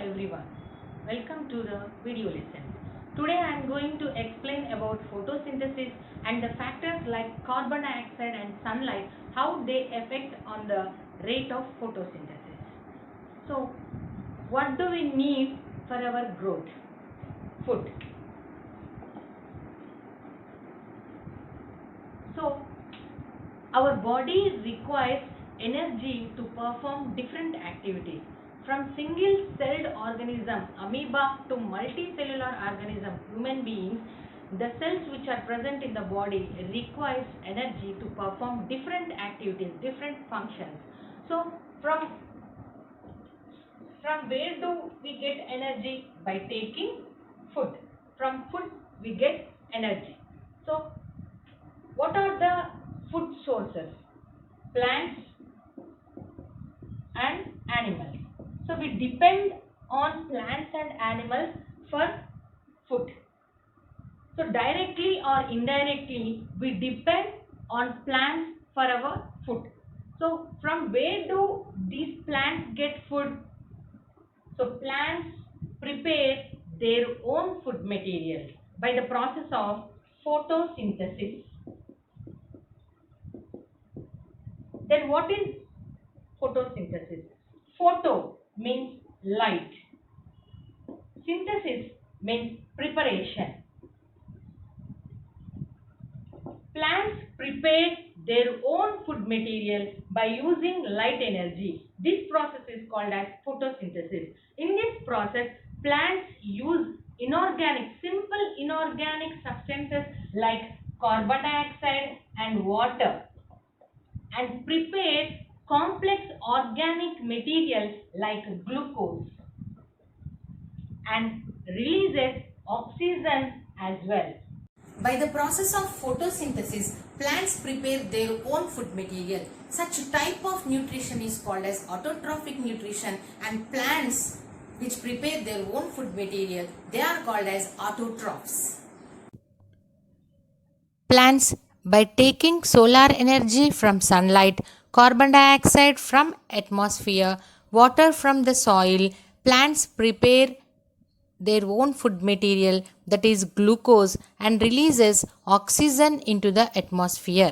everyone, welcome to the video lesson. Today I am going to explain about photosynthesis and the factors like carbon dioxide and sunlight, how they affect on the rate of photosynthesis. So what do we need for our growth? Food. So our body requires energy to perform different activities. From single-celled organism, amoeba, to multicellular organism, human beings, the cells which are present in the body requires energy to perform different activities, different functions. So from where do we get energy? By taking food. From food we get energy. So what are the food sources? Plants and animals. So we depend on plants and animals for food. So directly or indirectly we depend on plants for our food. So from where do these plants get food? So plants prepare their own food material by the process of photosynthesis. Then what is photosynthesis? Photo means light. Synthesis means preparation. Plants prepare their own food material by using light energy. This process is called as photosynthesis. In this process, plants use simple inorganic substances like carbon dioxide and water and prepare complex organic materials like glucose and releases oxygen as well. By the process of photosynthesis, plants prepare their own food material. Such type of nutrition is called as autotrophic nutrition, and plants which prepare their own food material, they are called as autotrophs. Plants, by taking solar energy from sunlight, carbon dioxide from atmosphere, water from the soil, plants prepare their own food material, that is glucose, and releases oxygen into the atmosphere.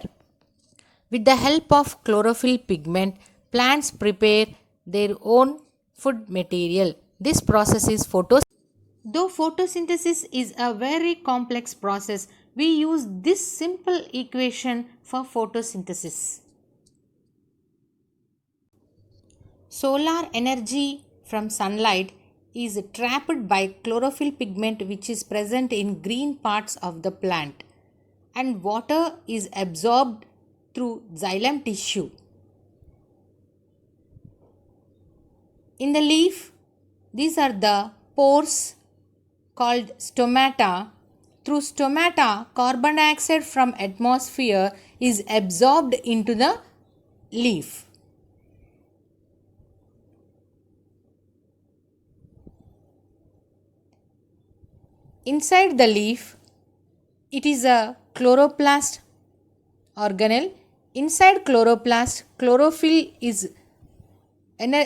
With the help of chlorophyll pigment, plants prepare their own food material. This process is photosynthesis. Though photosynthesis is a very complex process, we use this simple equation for photosynthesis. Solar energy from sunlight is trapped by chlorophyll pigment which is present in green parts of the plant, and water is absorbed through xylem tissue. In the leaf, these are the pores called stomata. Through stomata, carbon dioxide from atmosphere is absorbed into the leaf. Inside the leaf, it is a chloroplast organelle. Inside chloroplast,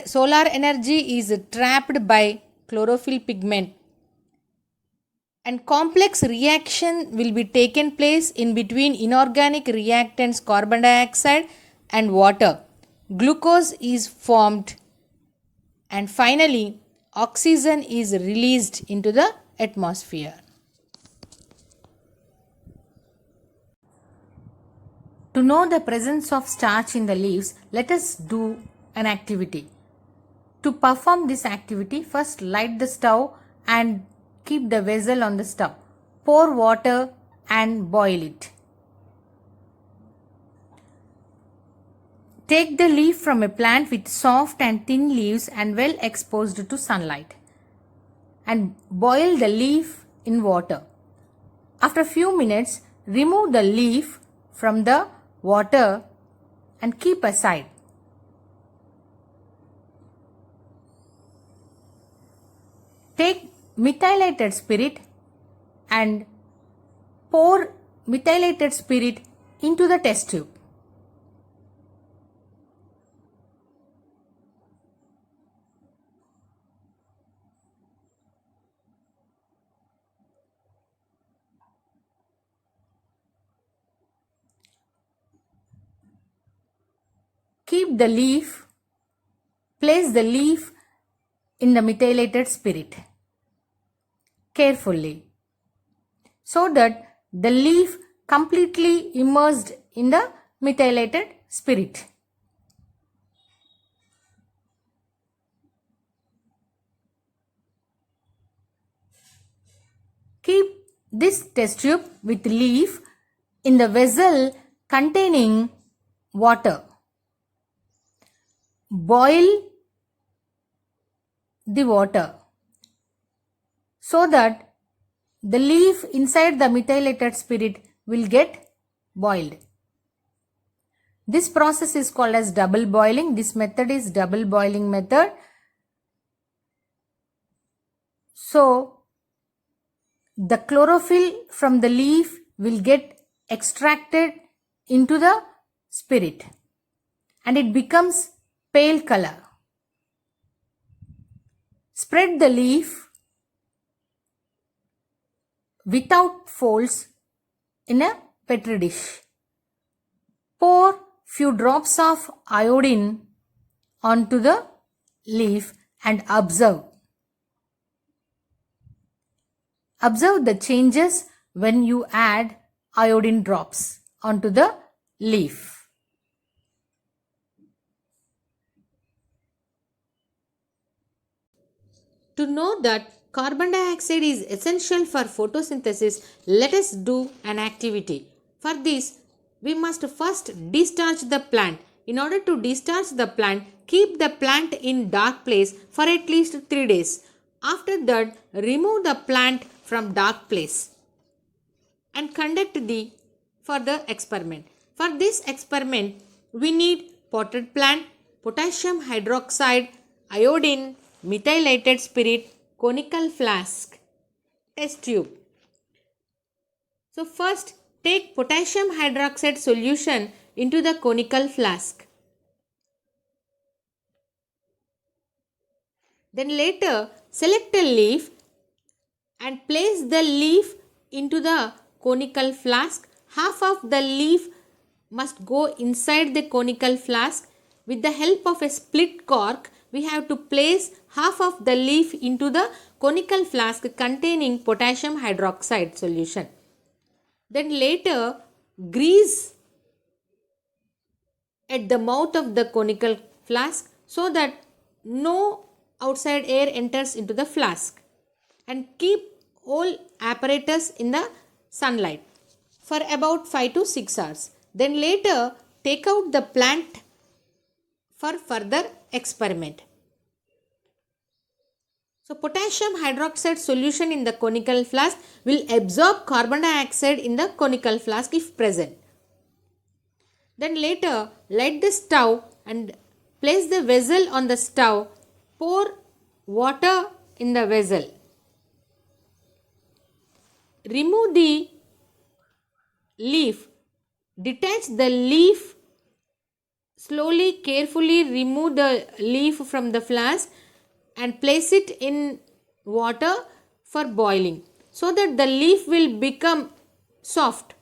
solar energy is trapped by chlorophyll pigment, and complex reaction will be taken place in between inorganic reactants carbon dioxide and water. Glucose is formed, and finally oxygen is released into the atmosphere. To know the presence of starch in the leaves, let us do an activity. To perform this activity, first light the stove and keep the vessel on the stove. Pour water and boil it. Take the leaf from a plant with soft and thin leaves and well exposed to sunlight, and boil the leaf in water. After a few minutes, remove the leaf from the water and keep aside. Take methylated spirit and pour methylated spirit into the test tube. keep the leaf, place the leaf in the methylated spirit carefully so that the leaf completely immersed in the methylated spirit. Keep this test tube with leaf in the vessel containing water. Boil the water so that the leaf inside the methylated spirit will get boiled. This process is called as double boiling. This method is double boiling method. So, the chlorophyll from the leaf will get extracted into the spirit and it becomes pale color. Spread the leaf without folds in a petri dish. Pour few drops of iodine onto the leaf and observe. Observe the changes when you add iodine drops onto the leaf. To know that carbon dioxide is essential for photosynthesis, let us do an activity. For this, we must first discharge the plant. In order to discharge the plant, keep the plant in dark place for at least 3 days. After that, remove the plant from dark place and conduct the further experiment. For this experiment, we need potted plant, potassium hydroxide, iodine, methylated spirit, conical flask, test tube. So first take potassium hydroxide solution into the conical flask. Then later select a leaf and place the leaf into the conical flask. Half of the leaf must go inside the conical flask. With the help of a split cork, we have to place half of the leaf into the conical flask containing potassium hydroxide solution. Then later grease at the mouth of the conical flask so that no outside air enters into the flask, and keep all apparatus in the sunlight for about 5 to 6 hours. Then later take out the plant for further experiment. So potassium hydroxide solution in the conical flask will absorb carbon dioxide in the conical flask if present. Then later light the stove and place the vessel on the stove. Pour water in the vessel. Remove the leaf. Detach the leaf. Slowly, carefully remove the leaf from the flask and place it in water for boiling so that the leaf will become soft.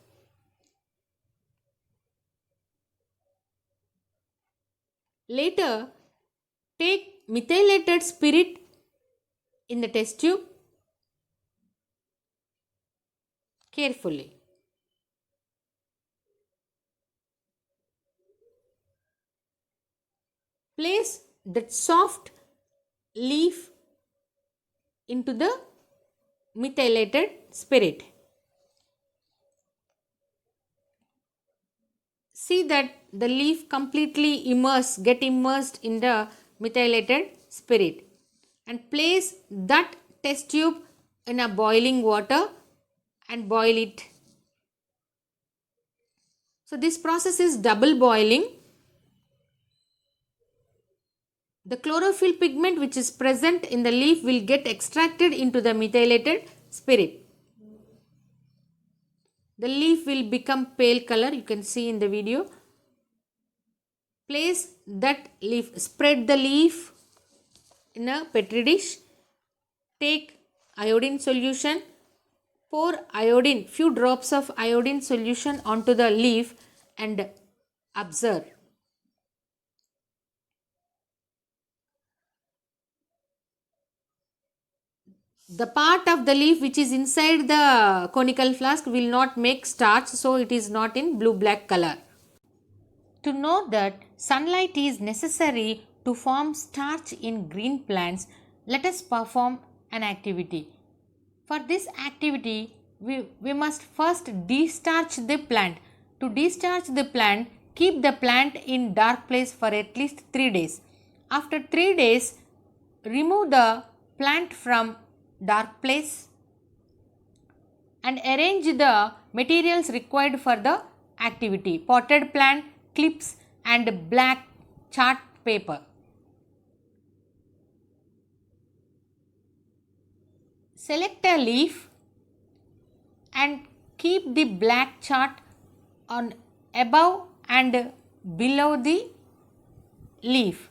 Later, take methylated spirit in the test tube carefully. Place that soft leaf into the methylated spirit. See that the leaf completely get immersed in the methylated spirit, and place that test tube in a boiling water and boil it. So this process is double boiling. The chlorophyll pigment which is present in the leaf will get extracted into the methylated spirit. The leaf will become pale color, you can see in the video. Place that leaf, spread the leaf in a petri dish. Take iodine solution, pour iodine, few drops of iodine solution onto the leaf and observe. The part of the leaf which is inside the conical flask will not make starch, so it is not in blue-black color. To know that sunlight is necessary to form starch in green plants, let us perform an activity. For this activity, we must first destarch the plant. To destarch the plant, keep the plant in dark place for at least 3 days. After 3 days, remove the plant from dark place and arrange the materials required for the activity: potted plant, clips and black chart paper. Select a leaf and keep the black chart on above and below the leaf.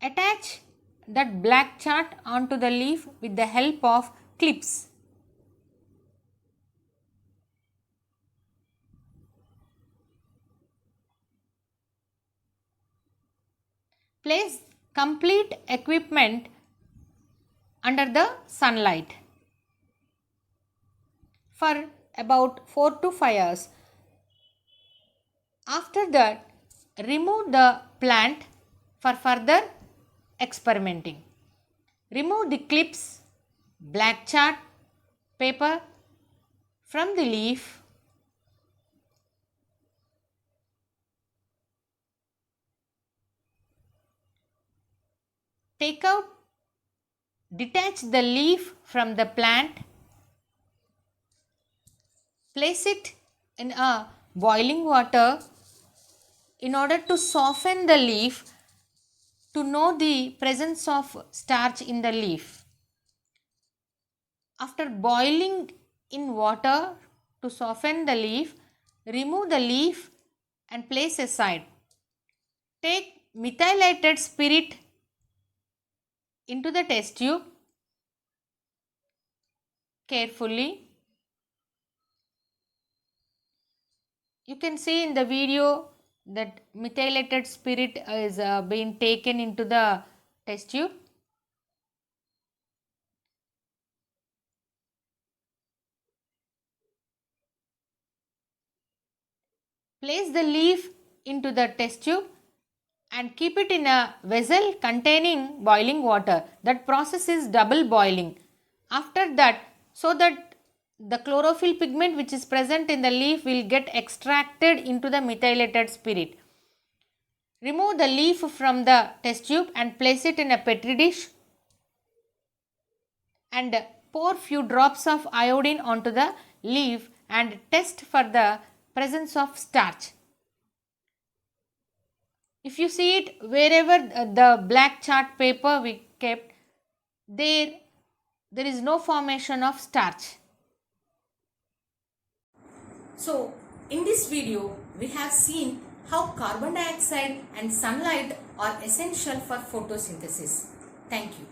Attach that black chart onto the leaf with the help of clips. Place complete equipment under the sunlight for about 4 to 5 hours. After that, remove the plant for further experimenting. Remove the clips, black chart paper from the leaf. Detach the leaf from the plant. Place it in a boiling water in order to soften the leaf, to know the presence of starch in the leaf. After boiling in water to soften the leaf, remove the leaf and place aside. Take methylated spirit into the test tube carefully. You can see in the video that methylated spirit is being taken into the test tube. Place the leaf into the test tube and keep it in a vessel containing boiling water. That process is double boiling. After that, so that the chlorophyll pigment which is present in the leaf will get extracted into the methylated spirit. Remove the leaf from the test tube and place it in a petri dish and pour few drops of iodine onto the leaf and test for the presence of starch. If you see it, wherever the black chart paper we kept, there is no formation of starch. So, in this video, we have seen how carbon dioxide and sunlight are essential for photosynthesis. Thank you.